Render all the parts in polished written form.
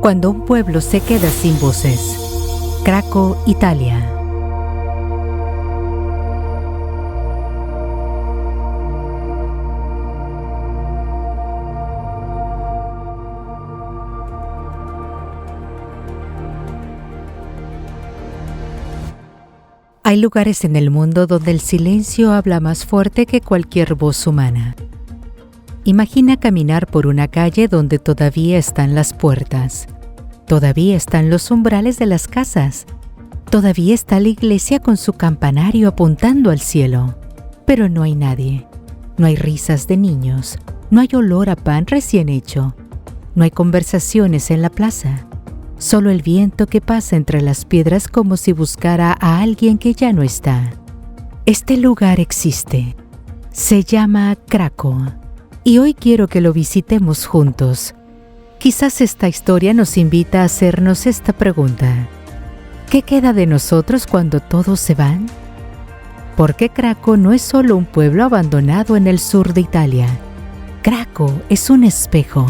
Cuando un pueblo se queda sin voces. Craco, Italia. Hay lugares en el mundo donde el silencio habla más fuerte que cualquier voz humana. Imagina caminar por una calle donde todavía están las puertas, todavía están los umbrales de las casas, todavía está la iglesia con su campanario apuntando al cielo, pero no hay nadie, no hay risas de niños, no hay olor a pan recién hecho, no hay conversaciones en la plaza, solo el viento que pasa entre las piedras como si buscara a alguien que ya no está. Este lugar existe, se llama Craco. Y hoy quiero que lo visitemos juntos. Quizás esta historia nos invita a hacernos esta pregunta. ¿Qué queda de nosotros cuando todos se van? Porque Craco no es solo un pueblo abandonado en el sur de Italia. Craco es un espejo.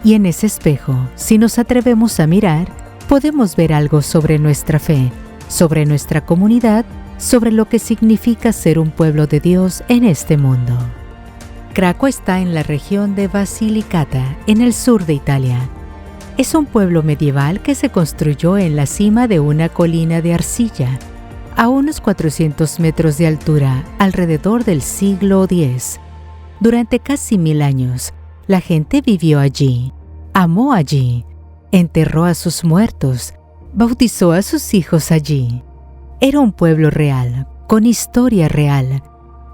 Y en ese espejo, si nos atrevemos a mirar, podemos ver algo sobre nuestra fe, sobre nuestra comunidad, sobre lo que significa ser un pueblo de Dios en este mundo. Craco está en la región de Basilicata, en el sur de Italia. Es un pueblo medieval que se construyó en la cima de una colina de arcilla, a unos 400 metros de altura, alrededor del siglo X. Durante casi 1000 años, la gente vivió allí, amó allí, enterró a sus muertos, bautizó a sus hijos allí. Era un pueblo real, con historia real.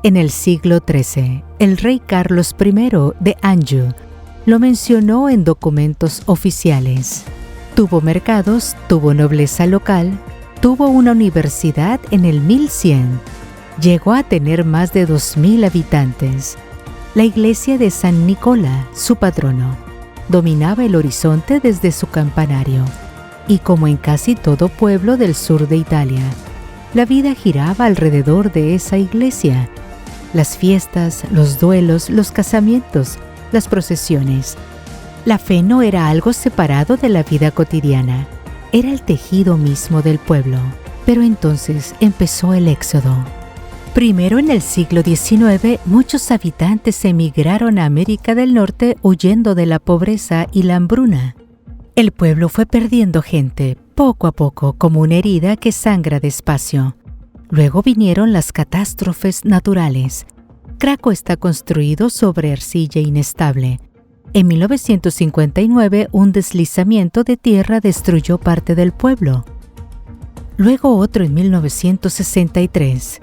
En el siglo XIII, el rey Carlos I de Anjou lo mencionó en documentos oficiales. Tuvo mercados, tuvo nobleza local, tuvo una universidad en el 1100. Llegó a tener más de 2000 habitantes. La iglesia de San Nicola, su patrono, dominaba el horizonte desde su campanario. Y como en casi todo pueblo del sur de Italia, la vida giraba alrededor de esa iglesia. Las fiestas, los duelos, los casamientos, las procesiones. La fe no era algo separado de la vida cotidiana, era el tejido mismo del pueblo. Pero entonces empezó el éxodo. Primero en el siglo XIX, muchos habitantes emigraron a América del Norte huyendo de la pobreza y la hambruna. El pueblo fue perdiendo gente, poco a poco, como una herida que sangra despacio. Luego vinieron las catástrofes naturales. Craco está construido sobre arcilla inestable. En 1959, un deslizamiento de tierra destruyó parte del pueblo. Luego otro en 1963.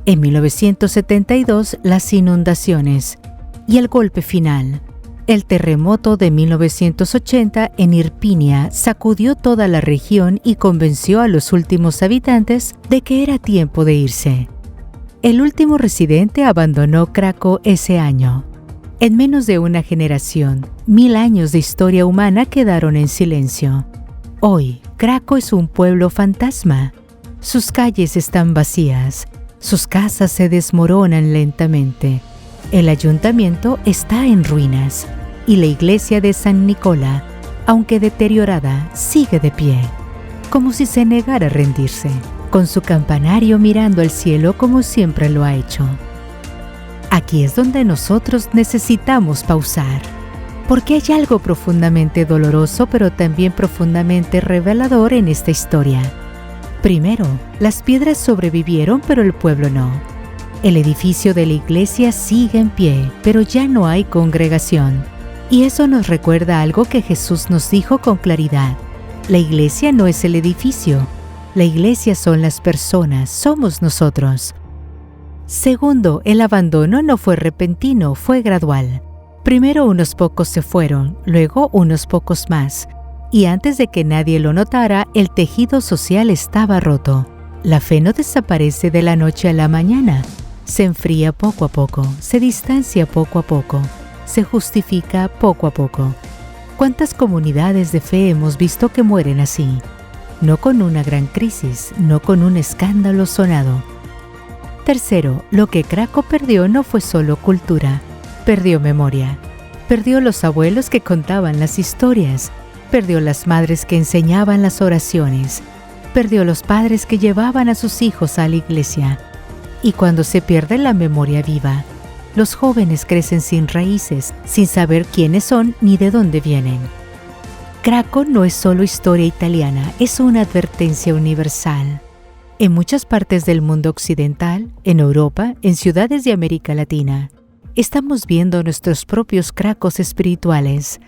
En 1972, las inundaciones. Y el golpe final. El terremoto de 1980 en Irpinia sacudió toda la región y convenció a los últimos habitantes de que era tiempo de irse. El último residente abandonó Craco ese año. En menos de una generación, 1000 años de historia humana quedaron en silencio. Hoy, Craco es un pueblo fantasma. Sus calles están vacías, sus casas se desmoronan lentamente. El ayuntamiento está en ruinas y la iglesia de San Nicola, aunque deteriorada, sigue de pie, como si se negara a rendirse, con su campanario mirando al cielo como siempre lo ha hecho. Aquí es donde nosotros necesitamos pausar, porque hay algo profundamente doloroso pero también profundamente revelador en esta historia. Primero, las piedras sobrevivieron pero el pueblo no. El edificio de la iglesia sigue en pie, pero ya no hay congregación. Y eso nos recuerda algo que Jesús nos dijo con claridad. La iglesia no es el edificio. La iglesia son las personas, somos nosotros. Segundo, el abandono no fue repentino, fue gradual. Primero unos pocos se fueron, luego unos pocos más. Y antes de que nadie lo notara, el tejido social estaba roto. La fe no desaparece de la noche a la mañana. Se enfría poco a poco, se distancia poco a poco, se justifica poco a poco. ¿Cuántas comunidades de fe hemos visto que mueren así? No con una gran crisis, no con un escándalo sonado. Tercero, lo que Craco perdió no fue solo cultura, perdió memoria. Perdió los abuelos que contaban las historias, perdió las madres que enseñaban las oraciones, perdió los padres que llevaban a sus hijos a la iglesia. Y cuando se pierde la memoria viva, los jóvenes crecen sin raíces, sin saber quiénes son ni de dónde vienen. Craco no es solo historia italiana, es una advertencia universal. En muchas partes del mundo occidental, en Europa, en ciudades de América Latina, estamos viendo nuestros propios cracos espirituales.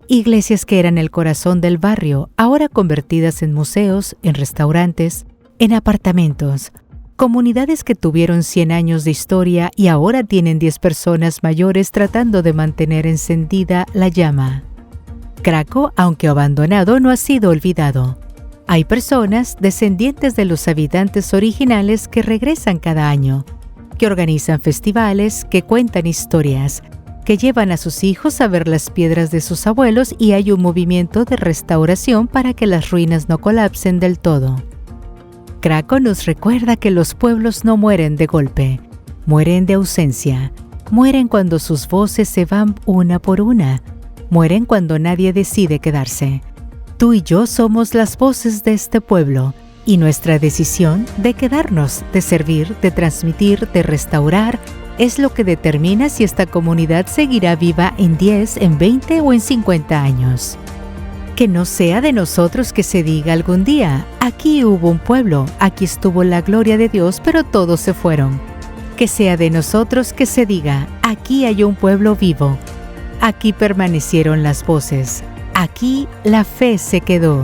Iglesias que eran el corazón del barrio, ahora convertidas en museos, en restaurantes, en apartamentos. Comunidades que tuvieron 100 años de historia y ahora tienen 10 personas mayores tratando de mantener encendida la llama. Craco, aunque abandonado, no ha sido olvidado. Hay personas, descendientes de los habitantes originales, que regresan cada año, que organizan festivales, que cuentan historias, que llevan a sus hijos a ver las piedras de sus abuelos, y hay un movimiento de restauración para que las ruinas no colapsen del todo. Craco nos recuerda que los pueblos no mueren de golpe, mueren de ausencia, mueren cuando sus voces se van una por una, mueren cuando nadie decide quedarse. Tú y yo somos las voces de este pueblo, y nuestra decisión de quedarnos, de servir, de transmitir, de restaurar, es lo que determina si esta comunidad seguirá viva en 10, en 20 o en 50 años. Que no sea de nosotros que se diga algún día, aquí hubo un pueblo, aquí estuvo la gloria de Dios, pero todos se fueron. Que sea de nosotros que se diga, aquí hay un pueblo vivo, aquí permanecieron las voces, aquí la fe se quedó.